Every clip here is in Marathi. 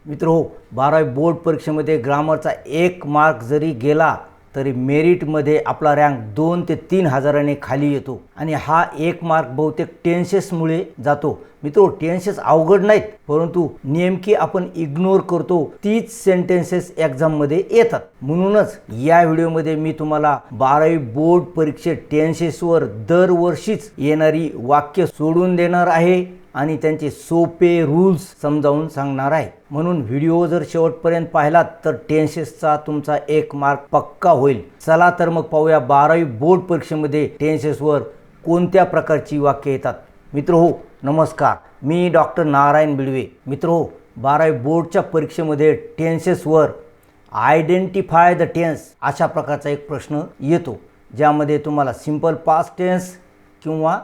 मित्रो, 12वी बोर्ड परीक्षेमध्ये ग्रामरचा 1 मार्क जरी गेला तरी मेरिटमध्ये आपला रँक 2 ते 3 हजाराने खाली येतो आणि हा 1 मार्क बहुतेक टेन्सेसमुळे जातो। मित्रो, टेन्सेस अवघड नाहीत, परंतु नेमकी आपण इग्नोर करतो तीच सेंटेन्सेस एक्झाममध्ये येतात। म्हणूनच या व्हिडिओमध्ये मी तुम्हाला 12वी बोर्ड परीक्षेत टेन्सेसवर दरवर्षीच येणारी वाक्य सोडून देणार आहे आणि त्यांचे सोपे रूल्स समजावून सांगणार आहे। म्हणून व्हिडिओ जर शेवटपर्यंत पाहिलात तर टेन्सेसचा तुमचा 1 मार्क पक्का होईल। चला तर मग पाहूया 12वी बोर्ड परीक्षेमध्ये टेन्सेसवर कोणत्या प्रकारची वाक्य येतात। मित्रहो, नमस्कार, मी डॉक्टर नारायण बिडवे। मित्रहो, 12वी बोर्डच्या परीक्षेमध्ये टेन्सेसवर आयडेंटिफाय द टेन्स अशा प्रकारचा एक प्रश्न येतो, ज्यामध्ये तुम्हाला सिंपल पास्ट टेन्स किंवा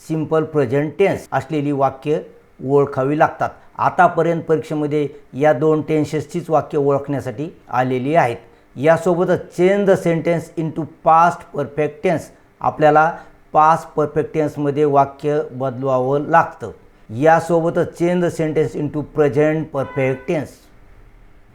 सिंपल प्रेझेंट टेन्स असलेली वाक्य ओळखावी लागतात। आतापर्यंत परीक्षेमध्ये या 2 टेन्सेसचीच वाक्य ओळखण्यासाठी आलेली आहेत। यासोबतच change the sentence into past perfect tense, आपल्याला पास्ट परफेक्ट टेन्समध्ये वाक्य बदलवावं लागतं। यासोबतच change the sentence into present perfect tense.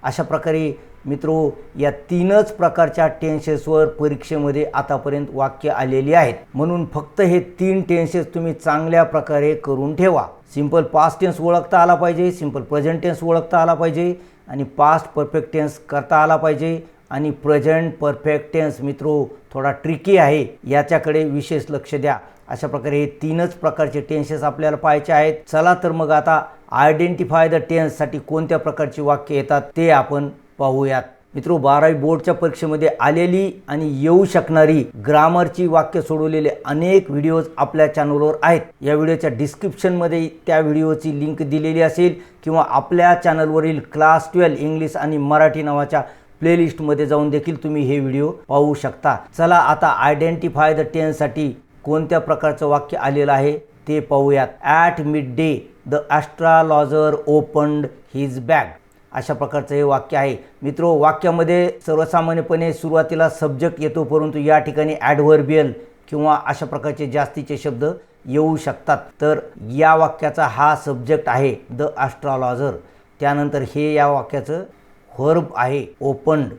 अशा प्रकारे मित्रो, या 3च प्रकारच्या टेन्सेसवर परीक्षेमध्ये आतापर्यंत वाक्य आलेली आहेत। म्हणून फक्त हे 3 टेन्सेस तुम्ही चांगल्या प्रकारे करून ठेवा। सिंपल पास्ट टेन्स ओळखता आला पाहिजे, सिंपल प्रेझेंट टेन्स ओळखता आला पाहिजे आणि पास्ट परफेक्ट टेन्स करता आला पाहिजे। आणि प्रेझेंट परफेक्ट टेन्स मित्रो थोडा ट्रिकी आहे, याच्याकडे विशेष लक्ष द्या। अशा प्रकारे हे 3च प्रकारचे टेन्सेस आपल्याला पाहायचे आहेत। चला तर मग आता आयडेंटिफाय द टेन्ससाठी कोणत्या प्रकारची वाक्य येतात ते आपण पाहूयात। मित्रो, 12वी बोर्डच्या परीक्षेमध्ये आलेली आणि येऊ शकणारी ग्रामरची वाक्य सोडवलेले अनेक व्हिडिओज आपल्या चॅनलवर आहेत। या व्हिडिओच्या डिस्क्रिप्शनमध्ये त्या व्हिडिओची लिंक दिलेली असेल किंवा आपल्या चॅनलवरील क्लास 12 इंग्लिश आणि मराठी नावाच्या प्लेलिस्टमध्ये जाऊन देखील तुम्ही हे व्हिडिओ पाहू शकता। चला आता आयडेंटिफाय द टेन्ससाठी कोणत्या प्रकारचं वाक्य आलेलं आहे ते पाहूयात। At mid day the astrologer opened his bag, अशा प्रकारचं हे वाक्य आहे। मित्रो, वाक्यामध्ये सर्वसामान्यपणे सुरुवातीला सब्जेक्ट येतो, परंतु या ठिकाणी ॲडव्हर्बियल किंवा अशा प्रकारचे जास्तीचे शब्द येऊ शकतात। तर या वाक्याचा हा सब्जेक्ट आहे द ॲस्ट्रॉलॉजर, त्यानंतर हे या वाक्याचं व्हर्ब आहे ओपन्ड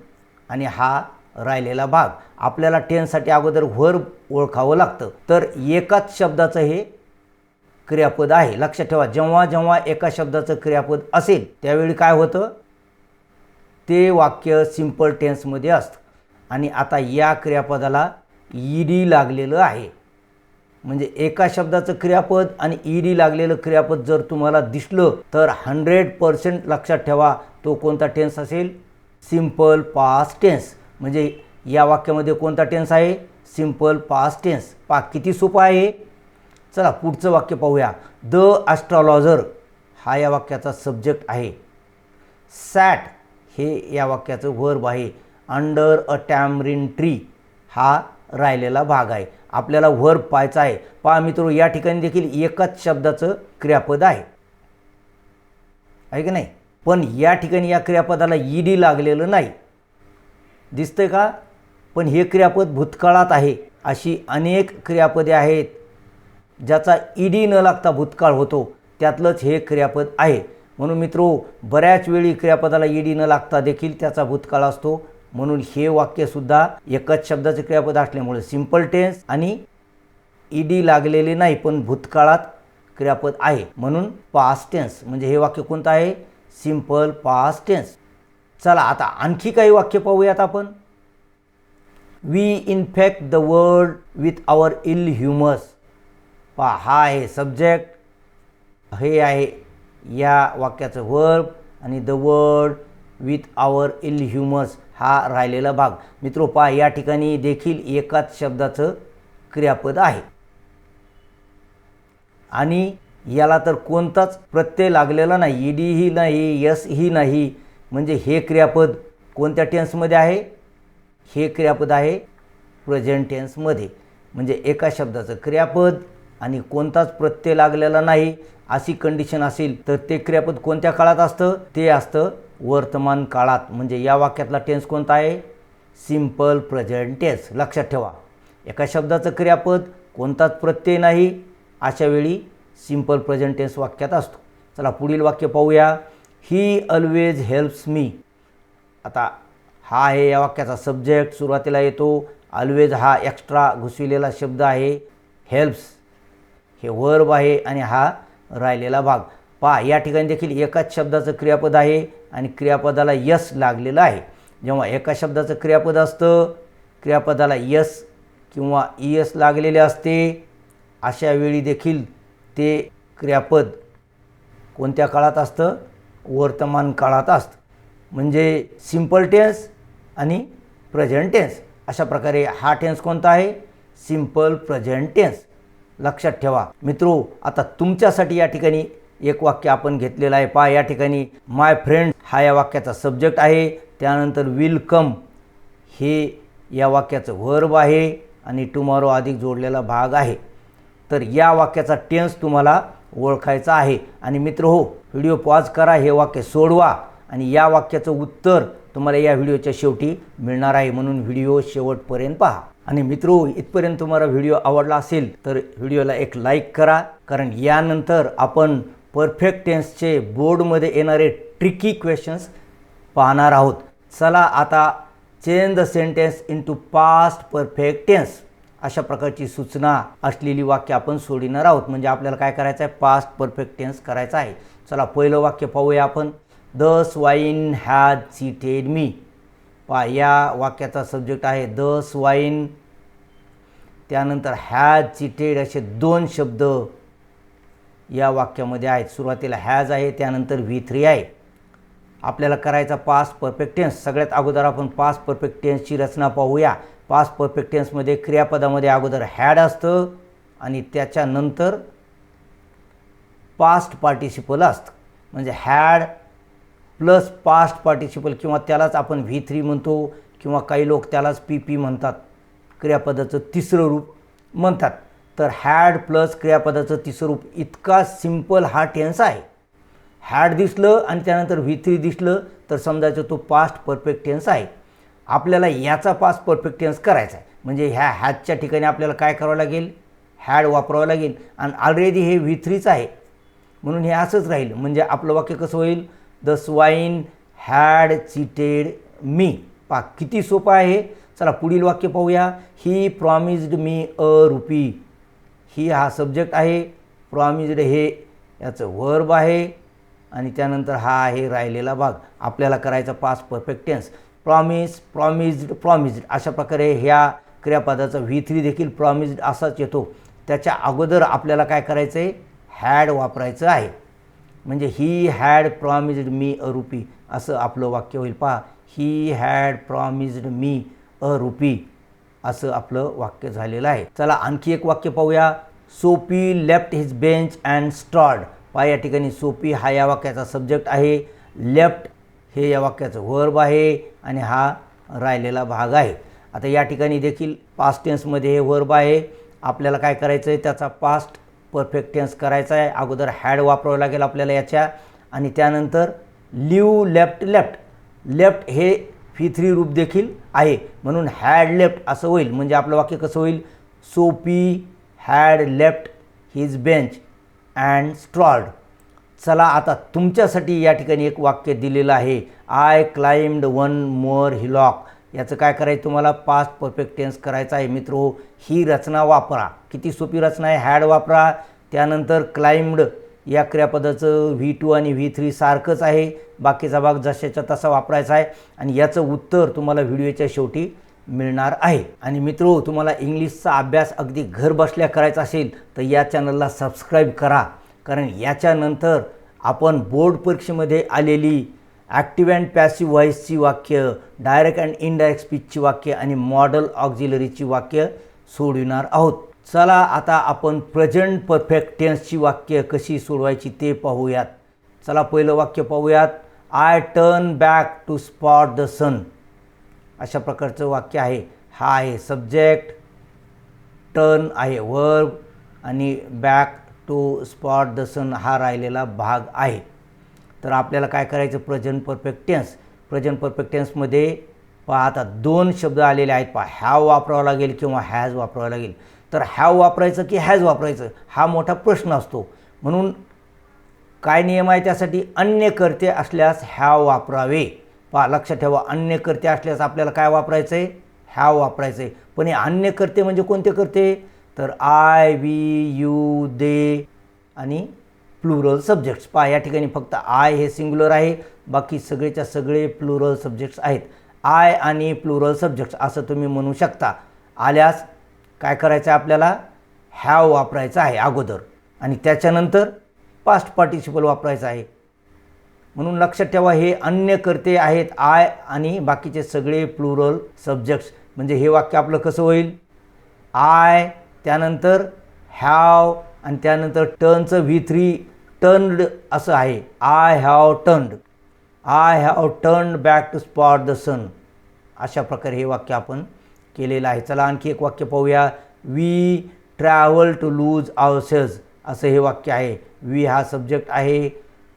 आणि हा राहिलेला भाग। आपल्याला टेन्ससाठी अगोदर व्हर्ब ओळखावं लागतं। तर एकाच शब्दाचं हे क्रियापद आहे। लक्षात ठेवा, जेव्हा जेव्हा एका शब्दाचं क्रियापद असेल त्यावेळी काय होतं, ते वाक्य सिंपल टेन्समध्ये असतं। आणि आता या क्रियापदाला ईडी लागलेलं आहे, म्हणजे एका शब्दाचं क्रियापद आणि ईडी लागलेलं क्रियापद जर तुम्हाला दिसलं तर 100% लक्षात ठेवा तो कोणता टेन्स असेल, सिंपल पास्ट टेन्स। म्हणजे या वाक्यामध्ये कोणता टेन्स आहे, सिंपल पास्ट टेन्स। पहा किती सोपं आहे। चला पुढचं वाक्य पाहूया। द ॲस्ट्रॉलॉजर हा या वाक्याचा सब्जेक्ट आहे। सॅट हे या वाक्याचं व्हर्ब आहे। अंडर अ टॅमरिन ट्री हा राहिलेला भाग आहे। आपल्याला व्हर्ब पाहायचा आहे। पहा मित्रो, या ठिकाणी देखील एकाच शब्दाचं क्रियापद आहे की नाही, पण या ठिकाणी या क्रियापदाला ईडी लागलेलं नाही, दिसतंय का? पण हे क्रियापद भूतकाळात आहे। अशी अनेक क्रियापदे आहेत ज्याचा ईडी न लागता भूतकाळ होतो, त्यातलंच हे क्रियापद आहे। म्हणून मित्रो, बऱ्याच वेळी क्रियापदाला ईडी न लागता देखील त्याचा भूतकाळ असतो। म्हणून हे वाक्यसुद्धा एकच शब्दाचे क्रियापद असल्यामुळे सिंपल टेन्स आणि ईडी लागलेले नाही, पण भूतकाळात क्रियापद आहे, म्हणून पास्ट टेन्स। म्हणजे हे वाक्य कोणतं आहे, सिंपल पास्ट टेन्स। चला आता आणखी काही वाक्य पाहूयात आपण। We infect the world with our ill humours, पहा हा आहे सब्जेक्ट, हे आहे या वाक्याचं व्हर्ब आणि the world with our ill humours हा राहिलेला भाग। मित्रो, पहा या ठिकाणी देखील एकाच शब्दाचं क्रियापद आहे आणि याला तर कोणताच प्रत्यय लागलेला नाही, ईडी ही नाही, यस ही नाही। म्हणजे हे क्रियापद कोणत्या टेन्समध्ये आहे, हे क्रियापद आहे प्रेझेंट टेन्समध्ये। म्हणजे एका शब्दाचं क्रियापद आणि कोणताच प्रत्यय लागलेला नाही अशी कंडिशन असेल तर ते क्रियापद कोणत्या काळात असतं, ते असतं वर्तमान काळात। म्हणजे या वाक्यातला टेन्स कोणता आहे, सिंपल प्रेझेंट टेन्स। लक्षात ठेवा, एका शब्दाचं क्रियापद कोणताच प्रत्यय नाही, अशा वेळी सिंपल प्रेझेंट टेन्स वाक्यात असतो। चला पुढील वाक्य पाहूया। ही ऑलवेज हेल्प्स मी. आता हा आहे या वाक्याचा सब्जेक्ट, सुरुवातीला येतो. ऑलवेज हा एक्स्ट्रा घुसविलेला शब्द आहे. हेल्प्स हे वर्ब आहे आणि हा राहिलेला भाग. पहा या ठिकाणी देखील एकाच शब्दाचं क्रियापद आहे आणि क्रियापदाला यस लागलेलं आहे. जेव्हा एका शब्दाचं क्रियापद असतं, क्रियापदाला यस किंवा ईएस लागलेले असते, अशा वेळी देखील ते क्रियापद कोणत्या काळात असतं? वर्तमान काळात असतं. म्हणजे सिंपल टेन्स आणि प्रेझेंट टेन्स. अशा प्रकारे हा टेन्स कोणता आहे? Simple present tense. लक्षात ठेवा मित्रो. आता तुमच्यासाठी या ठिकाणी एक वाक्य आपण घेतलेलं आहे. पहा या ठिकाणी माय फ्रेंड हा या वाक्याचा सब्जेक्ट आहे. त्यानंतर विल कम हे या वाक्याचं वर्ब आहे आणि टुमॉरो अधिक जोडलेला भाग आहे. तर या वाक्याचा टेन्स तुम्हाला ओळखायचा आहे. आणि मित्र हो, व्हिडिओ पॉज करा, हे वाक्य सोडवा आणि या वाक्याचं उत्तर तुम्हाला या व्हिडिओच्या शेवटी मिळणार आहे. म्हणून व्हिडिओ शेवटपर्यंत पहा. आणि मित्रो, इथपर्यंत तुम्हाला व्हिडिओ आवडला असेल तर व्हिडिओला एक लाईक करा, कारण यानंतर आपण परफेक्ट टेन्सचे बोर्डमध्ये येणारे ट्रिकी क्वेश्चन्स पाहणार आहोत. चला आता change the sentence into past perfect tense अशा प्रकारची सूचना असलेली वाक्य आपण सोडविणार आहोत. म्हणजे आपल्याला काय करायचं आहे? पास्ट परफेक्ट टेन्स करायचा आहे. चला पहिलं वाक्य पाहूया आपण. द स्वाईन हॅज चीटेड मी. पहा या वाक्याचा सब्जेक्ट आहे द स्वाईन, त्यानंतर हॅज चीटेड असे दोन शब्द या वाक्यामध्ये आहेत. सुरुवातीला हॅज आहे, त्यानंतर V3 आहे. आपल्याला करायचा पास्ट परफेक्ट टेन्स. सगळ्यात अगोदर आपण पास्ट परफेक्ट टेन्सची रचना पाहूया. पास्ट परफेक्ट टेन्समध्ये क्रियापदामध्ये अगोदर हॅड असतं आणि त्याच्यानंतर पास्ट पार्टिसिपल असतं. म्हणजे हॅड प्लस पास्ट पार्टिसिपल किंवा त्यालाच आपण V3 म्हणतो किंवा काही लोक त्यालाच PP म्हणतात, क्रियापदाचं तिसरं रूप म्हणतात. तर हॅड प्लस क्रियापदाचं तिसरं रूप, इतका सिंपल हा टेन्स आहे. हॅड दिसलं आणि त्यानंतर V3 दिसलं तर समजायचं तो पास्ट परफेक्ट टेन्स आहे. आपल्याला याचा पास्ट परफेक्ट टेन्स करायचा आहे. म्हणजे ह्या हॅजच्या ठिकाणी आपल्याला काय करावं लागेल? हॅड वापरावं लागेल. आणि ऑलरेडी हे V3च आहे म्हणून हे असंच राहील. म्हणजे आपलं वाक्य कसं होईल? द स्वाईन हॅड चीटेड मी. पहा किती सोपं आहे. चला पुढील वाक्य पाहूया. ही प्रॉमिस्ड मी ₹. ही हा सब्जेक्ट आहे, प्रॉमिस्ड हे याचं वर्ब आहे आणि त्यानंतर हा आहे राहिलेला भाग. आपल्याला करायचा past perfect tense. Promise, promised, promised अशा प्रकारे ह्या क्रियापदाचा V3 देखील प्रॉमिस्ड असाच येतो. त्याच्या अगोदर आपल्याला काय करायचं आहे? हॅड वापरायचं आहे. म्हणजे ही हॅड प्रॉमिस्ड मी ₹. असं आपलं वाक्य होईल. पहा, ही हॅड प्रॉमिस्ड मी ₹. असं आपलं वाक्य झालेलं आहे. चला आणखी एक वाक्य पाहूया. Sophie left his bench and strode. पहा या ठिकाणी सोफी हा या वाक्याचा सब्जेक्ट आहे, लेफ्ट हे या वाक्याचं वर्ब आहे आणि हा राहिलेला भाग आहे. आता या ठिकाणी देखील पास्ट टेन्समध्ये हे वर्ब आहे. आपल्याला काय करायचं आहे? त्याचा पास्ट परफेक्ट टेन्स करायचा आहे. अगोदर हॅड वापरावं लागेल आपल्याला याच्या आणि त्यानंतर लिव्ह लेफ्ट. लेफ्ट लेफ्ट हे V3 रूप देखील आहे म्हणून हॅड लेफ्ट असं होईल. म्हणजे आपलं वाक्य कसं होईल? Sophie had left his bench and strode. चला आता तुमच्यासाठी या ठिकाणी एक वाक्य दिलेलं आहे. I climbed one more hillock. याचं काय करायचं? तुम्हाला पास्ट परफेक्ट टेन्स करायचा आहे. मित्रो ही रचना वापरा. किती सोपी रचना आहे. हॅड वापरा, त्यानंतर क्लाइम्ड या क्रियापदाचं V2 आणि V3 सारखंच आहे. बाकीचा भाग जशाच्या तसा वापरायचा आहे आणि याचं उत्तर तुम्हाला व्हिडिओच्या शेवटी मिळणार आहे. आणि मित्रो तुम्हाला इंग्लिशचा अभ्यास अगदी घर बसल्या करायचा असेल तर या चॅनलला सबस्क्राईब करा, कारण याच्यानंतर आपण बोर्ड परीक्षेमध्ये आलेली ॲक्टिव्ह अँड पॅसिव्ह व्हॉईसची वाक्य, डायरेक्ट अँड इनडायरेक्ट स्पीचची वाक्य आणि मॉडल ऑक्झिलरीची वाक्य सोडविणार आहोत. चला आता आपण प्रेझेंट परफेक्ट टेन्सची वाक्य कशी सोडवायची ते पाहूयात. चला पहिलं वाक्य पाहूयात. I turn back to spot the sun. अशा प्रकारचं वाक्य आहे. हा आहे सब्जेक्ट, टर्न आहे वर्ब आणि back to spot the sun हा राहिलेला भाग आहे. तर आपल्याला काय करायचं? Present perfect tense. Present perfect टेन्समध्ये पहा आता दोन शब्द आलेले आहेत. पहा, हॅव वापरावं लागेल किंवा हॅज वापरावं लागेल. तर हॅव वापरायचं की हॅज वापरायचं हा मोठा प्रश्न असतो. म्हणून काय नियम आहे त्यासाठी? अन्य कर्ते असल्यास हॅव वापरावे. पहा लक्षात ठेवा, अन्य कर्ते असल्यास आपल्याला काय वापरायचं आहे? हॅव वापरायचं आहे. पण हे अन्य कर्ते म्हणजे कोणते कर्ते? तर आय, वी, यू, दे आणि प्लुरल सब्जेक्ट्स. पहा या ठिकाणी फक्त आय हे सिंग्युलर आहे, बाकी सगळेच्या सगळे प्लुरल सब्जेक्ट्स आहेत. आय आणि प्लुरल सब्जेक्ट्स असं तुम्ही म्हणू शकता. आल्यास काय करायचं आहे आपल्याला? हॅव वापरायचं आहे अगोदर आणि त्याच्यानंतर पास्ट पार्टिसिपल वापरायचं आहे. म्हणून लक्षात ठेवा, हे अन्य कर्ते आहेत आय आणि बाकीचे सगळे प्लुरल सब्जेक्ट्स. म्हणजे हे वाक्य आपलं कसं होईल? आय, त्यानंतर हॅव आणि त्यानंतर टर्नचं V3 टर्न्ड असं आहे. I have turned, I have turned back to spot the sun. अशा प्रकारे हे वाक्य आपण केलेलं आहे. चला आणखी एक वाक्य पाहूया. वी ट्रॅव्हल टू लूज आवरसेल्स असं हे वाक्य आहे. वी हा सब्जेक्ट आहे,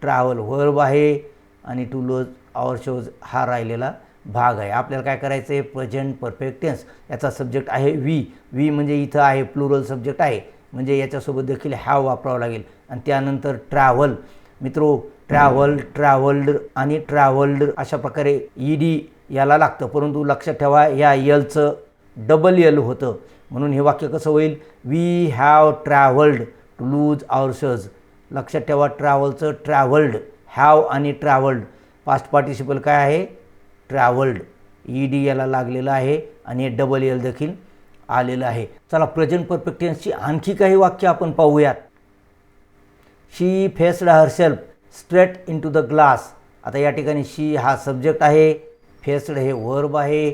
ट्रॅव्हल व्हर्ब आहे आणि टू लूज आवरसेल्स हा राहिलेला भाग आहे. आपल्याला काय करायचं आहे? Present perfect tense. याचा सब्जेक्ट आहे वी. वी म्हणजे इथं आहे प्लुरल सब्जेक्ट आहे, म्हणजे याच्यासोबत देखील हॅव वापरावं लागेल. आणि त्यानंतर ट्रॅव्हल. मित्रो, ट्रॅव्हल, ट्रॅव्हल्ड आणि ट्रॅव्हल्ड अशा प्रकारे ईडी याला लागतं, परंतु लक्षात ठेवा या एलचं डबल एल होतं. म्हणून हे वाक्य कसं होईल? We have travelled to lose ourselves. लक्षात ठेवा, ट्रॅव्हलचं ट्रॅव्हल्ड, हॅव आणि ट्रॅव्हल्ड. पास्ट पार्टिसिपल काय आहे? ट्रॅव्हल्ड. ईडी याला लागलेलं आहे आणि डबल एल देखील आलेलं आहे. चला प्रेझेंट परफेक्ट टेन्सची आणखी काही वाक्य आपण पाहूयात. She faced herself straight in to the glass. आता या ठिकाणी शी हा सब्जेक्ट आहे, फेस्ड हे वर्ब आहे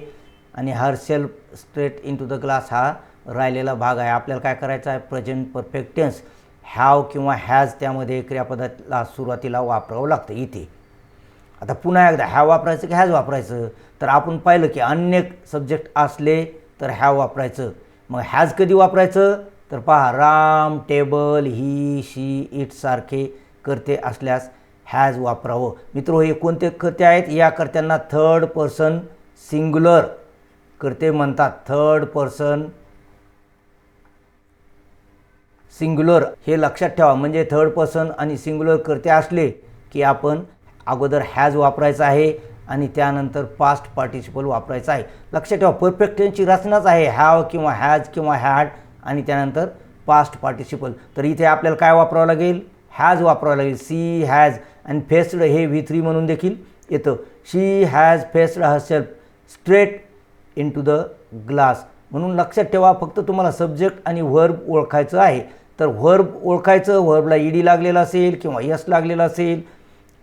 आणि herself straight in to the glass हा राहिलेला भाग आहे. आपल्याला काय करायचं आहे? Present perfect tense. हॅव किंवा हॅज त्यामध्ये क्रियापदाला सुरुवातीला वापरावं लागतं इथे. आता पुन्हा एकदा हॅव वापरायचं की हॅज वापरायचं? तर आपण पाहिलं की अन्य सब्जेक्ट असले तर हॅव वापरायचं. मग हॅज कधी वापरायचं? तर पहा, Ram, table, he, she, it सारखे कर्ते असल्यास हॅज वापरावं. मित्र, हे कोणते कर्ते आहेत? या कर्त्यांना थर्ड पर्सन सिंग्युलर कर्ते म्हणतात. थर्ड पर्सन सिंग्युलर हे लक्षात ठेवा. म्हणजे थर्ड पर्सन आणि सिंग्युलर कर्ते असले की आपण अगोदर हॅज वापरायचं आहे आणि त्यानंतर पास्ट पार्टिसिपल वापरायचं आहे. लक्षात ठेवा, परफेक्ट टेन्सची रचनाच आहे हॅव किंवा हॅज किंवा हॅड आणि त्यानंतर पास्ट पार्टिसिपल. तर इथे आपल्याला काय वापरावं लागेल? हॅज वापरावं लागेल. सी हॅज आणि फेस्ड हे V3 म्हणून देखील येतं. She has faced herself straight in to the glass. म्हणून लक्षात ठेवा, फक्त तुम्हाला सब्जेक्ट आणि व्हर्ब ओळखायचं आहे. तर व्हर्ब ओळखायचं, व्हर्बला ईडी लागलेला असेल किंवा यस लागलेला असेल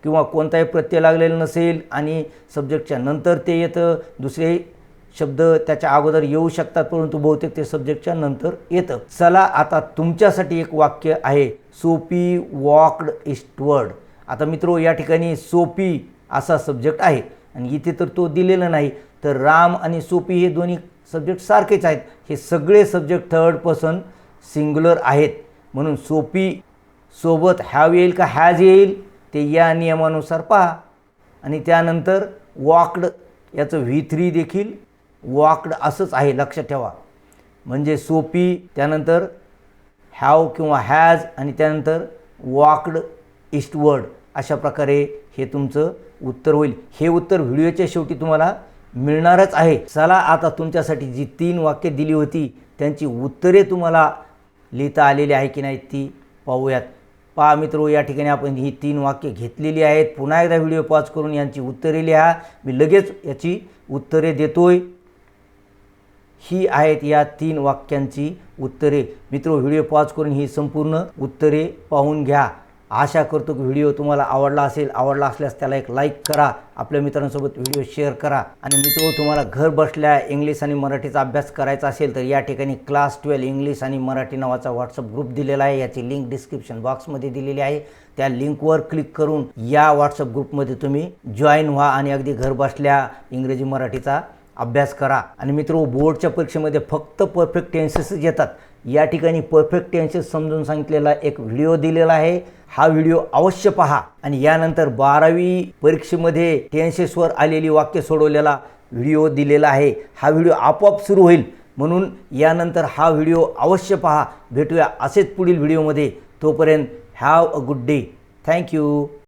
किंवा कोणताही प्रत्यय लागलेला नसेल आणि सब्जेक्टच्या नंतर ते येतं. दुसरे शब्द त्याच्या अगोदर येऊ शकतात, परंतु बहुतेक ते सब्जेक्टच्या नंतर येतं. चला आता तुमच्यासाठी एक वाक्य आहे. Sophie walked eastward. आता मित्रो, या ठिकाणी सोफी असा सब्जेक्ट आहे आणि इथे तर तो दिलेला नाही. तर राम आणि सोफी हे दोन्ही सब्जेक्ट सारखेच आहेत. हे सगळे सब्जेक्ट थर्ड पर्सन सिंग्युलर आहेत. म्हणून सोफी सोबत हॅव येईल का हॅज येईल ते या नियमानुसार पहा. आणि त्यानंतर वॉक्ड याचं V3 देखील वॉक्ड असंच आहे, लक्षात ठेवा. म्हणजे सोफी, त्यानंतर हॅव किंवा हॅज आणि त्यानंतर वॉक्ड ईस्टवर्ड अशा प्रकारे हे तुमचं उत्तर होईल. हे उत्तर व्हिडिओच्या शेवटी तुम्हाला मिळणारच आहे. चला आता तुमच्यासाठी जी 3 वाक्ये दिली होती त्यांची उत्तरे तुम्हाला लिहिता आलेली आहे की नाही ती पाहूयात. पहा मित्रो, या ठिकाणी आपण ही 3 वाक्ये घेतलेली आहेत. पुन्हा एकदा व्हिडिओ पॉज करून यांची उत्तरे लिहा. मी लगेच याची उत्तरे देतोय. ही आहेत या 3 वाक्यांची उत्तरे. मित्रो, व्हिडिओ पॉज करून ही संपूर्ण उत्तरे पाहून घ्या. आशा करतो की व्हिडिओ तुम्हाला आवडला असेल. आवडला असल्यास त्याला एक लाईक करा, आपल्या मित्रांसोबत व्हिडिओ शेअर करा. आणि मित्रो, तुम्हाला घर बसल्या इंग्लिश आणि मराठीचा अभ्यास करायचा असेल तर या ठिकाणी क्लास 12 इंग्लिश आणि मराठी नावाचा व्हॉट्सअप ग्रुप दिलेला आहे. याची लिंक डिस्क्रिप्शन बॉक्समध्ये दिलेली आहे. त्या लिंकवर क्लिक करून या व्हॉट्सअप ग्रुपमध्ये तुम्ही जॉईन व्हा आणि अगदी घर बसल्या इंग्रजी मराठीचा अभ्यास करा. आणि मित्रो, बोर्डच्या परीक्षेमध्ये फक्त परफेक्ट टेन्सेसच येतात. या ठिकाणी परफेक्ट टेन्सेस समजून सांगितलेला एक व्हिडिओ दिलेला आहे. हा व्हिडिओ अवश्य पहा. आणि यानंतर 12वी परीक्षेमध्ये टेन्सेसवर आलेली वाक्य सोडवलेला व्हिडिओ दिलेला आहे. हा व्हिडिओ आपोआप सुरू होईल, म्हणून यानंतर हा व्हिडिओ अवश्य पहा. भेटूया असेच पुढील व्हिडिओमध्ये. तोपर्यंत have a good day. Thank you.